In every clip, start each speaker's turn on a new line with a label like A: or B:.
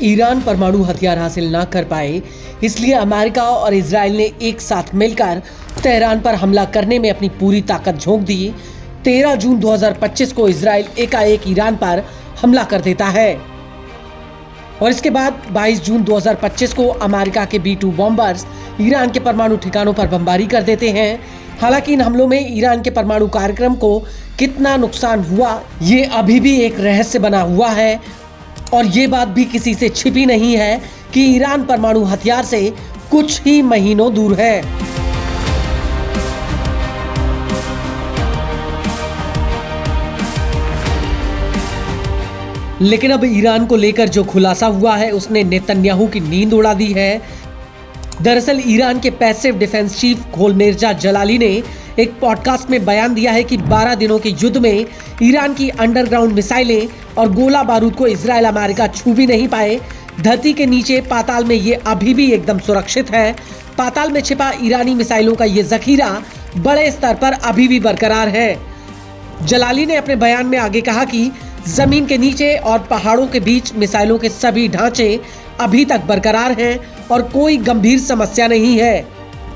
A: Iran परमाणु हथियार हासिल न कर पाए, इसलिए अमेरिका और इजराइल ने एक साथ मिलकर तेहरान पर हमला करने में अपनी पूरी ताकत झोंक दी। 13 जून 2025 को इजराइल एकाएक ईरान पर हमला कर देता है और इसके बाद 22 जून 2025 को अमेरिका के B-2 बॉम्बर्स ईरान के परमाणु ठिकानों पर बमबारी कर देते हैं। हालांकि इन हमलों में ईरान के परमाणु कार्यक्रम को कितना नुकसान हुआ, ये अभी भी एक रहस्य बना हुआ है और ये बात भी किसी से छिपी नहीं है कि ईरान परमाणु हथियार से कुछ ही महीनों दूर है। लेकिन अब ईरान को लेकर जो खुलासा हुआ है उसने नेतन्याहू की नींद उड़ा दी है। दरअसल ईरान के पैसिव डिफेंस चीफ खोलमेर्जा जलाली ने एक पॉडकास्ट में बयान दिया है कि 12 दिनों के युद्ध में ईरान की अंडरग्राउंड मिसाइलें और गोला बारूद को इजराइल अमेरिका छू भी नहीं पाए। धरती के नीचे पाताल में ये अभी भी एकदम सुरक्षित है। पाताल में छिपा ईरानी मिसाइलों का ये जखीरा बड़े स्तर पर अभी भी बरकरार है। जलाली ने अपने बयान में आगे कहा कि जमीन के नीचे और पहाड़ों के बीच मिसाइलों के सभी ढांचे अभी तक बरकरार हैं और कोई गंभीर समस्या नहीं है।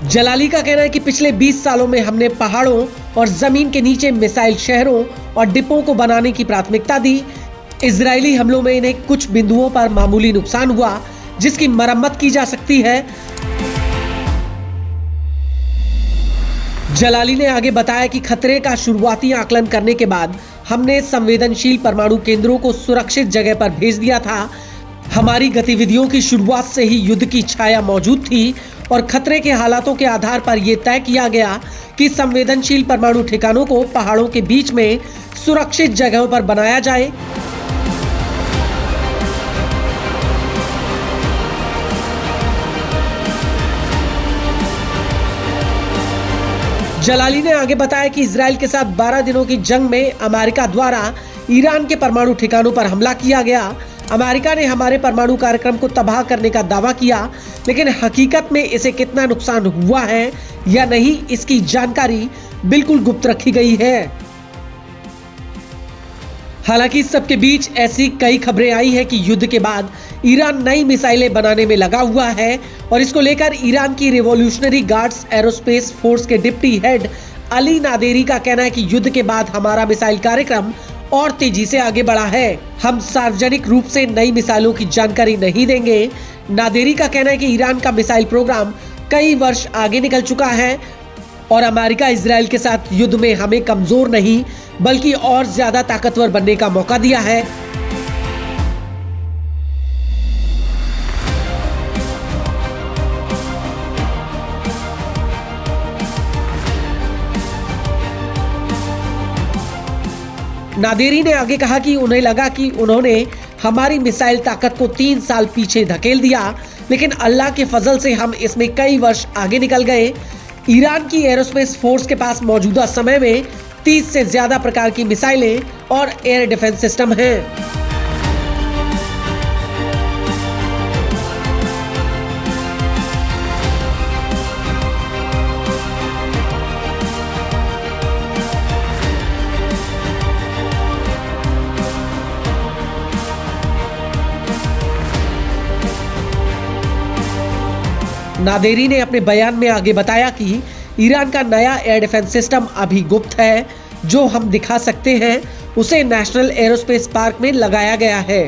A: जलाली का कहना है कि पिछले 20 सालों में हमने पहाड़ों और जमीन के नीचे मिसाइल शहरों और डिपों को बनाने की प्राथमिकता दी। इजरायली हमलों में इन्हें कुछ बिंदुओं पर मामूली नुकसान हुआ जिसकी मरम्मत की जा सकती है। जलाली ने आगे बताया कि खतरे का शुरुआती आकलन करने के बाद हमने संवेदनशील परमाणु केंद्रों को सुरक्षित जगह पर भेज दिया था। हमारी गतिविधियों की शुरुआत से ही युद्ध की छाया मौजूद थी और खतरे के हालातों के आधार पर यह तय किया गया कि संवेदनशील परमाणु ठिकानों को पहाड़ों के बीच में सुरक्षित जगहों पर बनाया जाए। जलाली ने आगे बताया कि इजराइल के साथ 12 दिनों की जंग में अमेरिका द्वारा ईरान के परमाणु ठिकानों पर हमला किया गया। अमेरिका ने हमारे परमाणु कार्यक्रम को तबाह करने का दावा किया, लेकिन हकीकत में इसे कितना नुकसान हुआ है या नहीं, इसकी जानकारी बिल्कुल गुप्त रखी गई है। हालांकि इस सबके बीच ऐसी कई खबरें आई हैं कि युद्ध के बाद ईरान नई मिसाइलें बनाने में लगा हुआ है और इसको लेकर ईरान की रिवॉल्यूशनरी गार्ड्स एरोस्पेस फोर्स के डिप्टी हेड अली नादेरी का कहना है कि युद्ध के बाद हमारा मिसाइल कार्यक्रम और तेजी से आगे बढ़ा है। हम सार्वजनिक रूप से नई मिसाइलों की जानकारी नहीं देंगे। नादेरी का कहना है कि ईरान का मिसाइल प्रोग्राम कई वर्ष आगे निकल चुका है और अमेरिका इजराइल के साथ युद्ध में हमें कमजोर नहीं बल्कि और ज्यादा ताकतवर बनने का मौका दिया है। नादेरी ने आगे कहा कि उन्हें लगा कि उन्होंने हमारी मिसाइल ताकत को 3 साल पीछे धकेल दिया, लेकिन अल्लाह के फजल से हम इसमें कई वर्ष आगे निकल गए। ईरान की एरोस्पेस फोर्स के पास मौजूदा समय में 30 से ज्यादा प्रकार की मिसाइलें और एयर डिफेंस सिस्टम हैं। नादेरी ने अपने बयान में आगे बताया कि ईरान का नया एयर डिफेंस सिस्टम अभी गुप्त है। जो हम दिखा सकते हैं उसे नेशनल एरोस्पेस पार्क में लगाया गया है।